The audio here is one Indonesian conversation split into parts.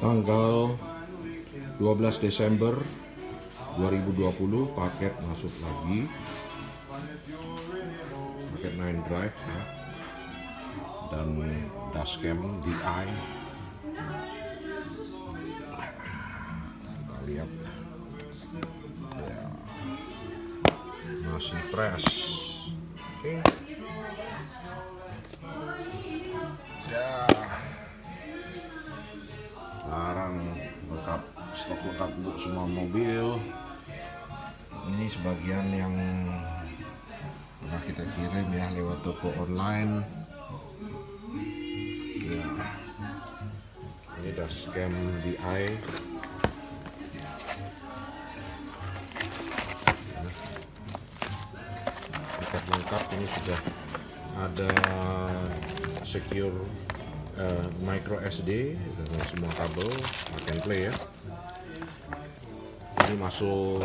Tanggal 12 Desember 2020 paket masuk lagi, paket 9DRIVE ya, dan dashcam DI. Kita lihat ya, masih fresh. Oke. Ya, barang lengkap, stok lengkap untuk semua mobil. Ini sebagian yang pernah kita kirim ya lewat toko online. Ya, ini dashcam DI. Paket lengkap, ini sudah ada secure micro SD dengan semua kabel, plug and play ya. Ini masuk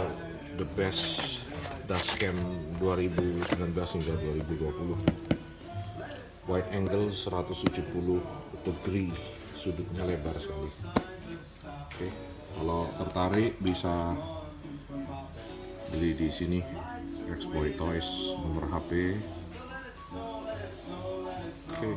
the best dashcam 2019 hingga 2020. Wide angle 170 degree, sudutnya lebar sekali. Oke, kalau tertarik bisa beli di sini. Exploit Toys, nomor HP. Oke.